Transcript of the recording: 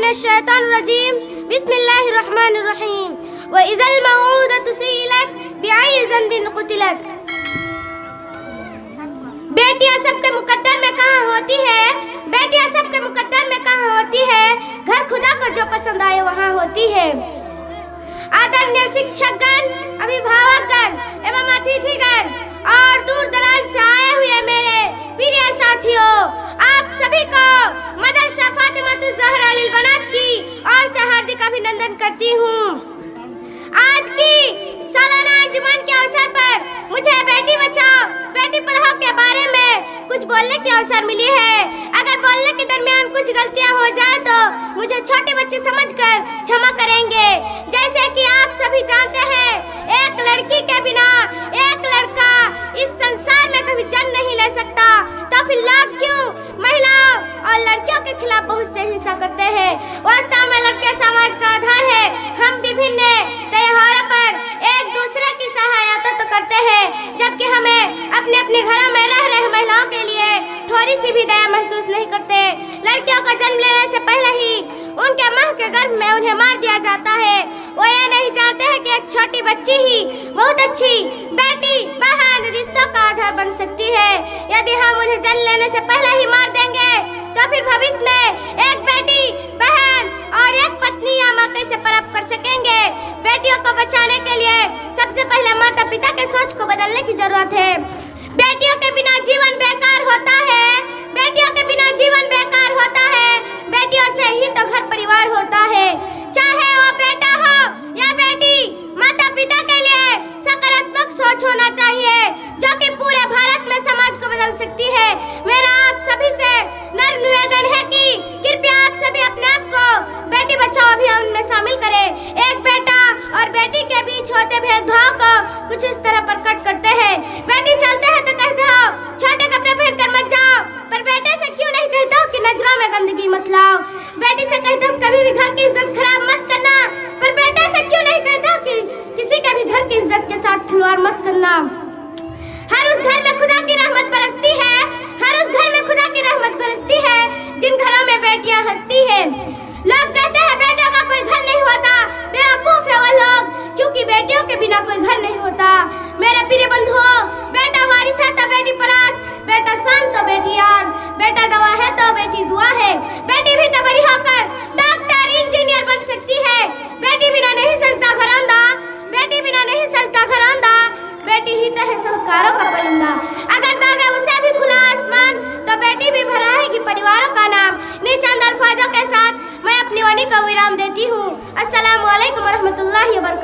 मिनश्शैतानिर्रजीम बिस्मिल्लाहिर्रहमानिर्रहीम व इज़ल मऊदतु सुइलत बिअय्यि ज़ंबिन क़ुतिलत। बेटियां सबके मुकद्दर में कहाँ होती है, बेटियां सबके मुकद्दर में कहाँ होती है, घर खुदा को जो पसंद आए वहाँ होती है। आदरणीय शिक्षकगण, अभिभावकगण एवं अतिथिगण और दूर दराज से आए हुए मेरे प्रिय साथियों, आप सभी को मदरसा फातिमातुज़ ज़हरा लिल बनात की ओर से हार्दिक अभिनंदन करती हूँ। आज की सालाना अंजुमन के अवसर पर मुझे बेटी बचाओ बेटी पढ़ाओ के बारे में कुछ बोलने की अवसर मिली है। अगर बोलने के दरमियान कुछ गलतियां हो जाए तो मुझे छोटे बच्चे समझकर क्षमा करेंगे। जैसे कि आप सभी जानते हैं, एक लड़की के बिना एक लड़का इस संसार में कभी जन्म नहीं ले सकता, तो फिर लोग क्यों महिलाओं और लड़कियों के खिलाफ बहुत से हिंसा करते हैं। वास्तव में लड़के समाज का आधार है। हम विभिन्न त्योहारों पर एक दूसरे की सहायता तो करते हैं, जबकि हमें अपने अपने घरों में रह रहे महिलाओं के लिए थोड़ी सी भी दया महसूस नहीं करते। लड़कियों को जन्म लेने से पहले ही उनके मां के गर्भ में उन्हें मार दिया जाता है। वो ये नहीं जानते हैं कि एक छोटी बच्ची ही बहुत अच्छी बेटी बहन रिश्तों का आधार बन सकती है। यदि हम उन्हें जन्म लेने से पहले ही मार देंगे तो फिर भविष्य में एक बेटी बहन और एक पत्नी या मां कैसे प्राप्त कर सकेंगे। बेटियों को बचाने के लिए सबसे पहले माता पिता के सोच को बदलने की जरूरत है। बेटियों के बिना जीवन बेकार होता है, बेटियों के बिना जीवन बेकार होता है। बेटियों से ही तो घर परिवार होता है। चाहे वो बेटा हो या बेटी, माता पिता के लिए सकारात्मक सोच होना चाहिए, जो कि पूरे भारत में समाज को बदल सकती है। मेरा आप सभी से नम्र निवेदन है कि कृपया आप सभी अपने आप को बेटी बचाओ अभियान में शामिल करें। एक बेटा और बेटी के बीच होते भेदभाव को कुछ इस तरह प्रकट करते हैं। बेटी चलते हैं तो कहते हो छोटे कपड़े पहनकर मत जाओ, पर बेटे से क्यों नहीं कहते हो कि नजरों में गंदगी मत लाओ। बेटी से कहते हो कभी भी घर की इज्जत खराब मत करना, पर बेटे से क्यों नहीं कहते हो कि किसी के भी घर की इज्जत के साथ खिलवाड़ मत करना। हर उस घर में खुदा की रहमत बरसती है, हर उस घर में खुदा की रहमत बरसती है जिन घरों में बेटियां हंसती है। लोग कहते हैं बेटों का कोई घर नहीं होता, बेवकूफ है वो लोग, क्योंकि बेटियों के बिना कोई घर नहीं होता। मेरे प्रिय बंधुओं, बेटा वारिस है तो बेटी परास, बेटा शान तो बेटी यार, बेटा दवा है तो बेटी दुआ है। बेटी भी तो बड़ी होकर डॉक्टर इंजीनियर बन सकती है। बेटी बिना नहीं सजता घरौंदा, बेटी बिना नहीं सजता घरौंदा, बेटी ही तो है संस्कारों का परिंदा। अगर दोगे उसे भी खुला आसमान तो बेटी भी भराएगी परिवारों का नाम। नीचे चंद अल्फाजों के साथ मैं अपनी वाणी को विराम देती हूँ। अस्सलामु अलैकुम व रहमतुल्लाहि व बरकातहू।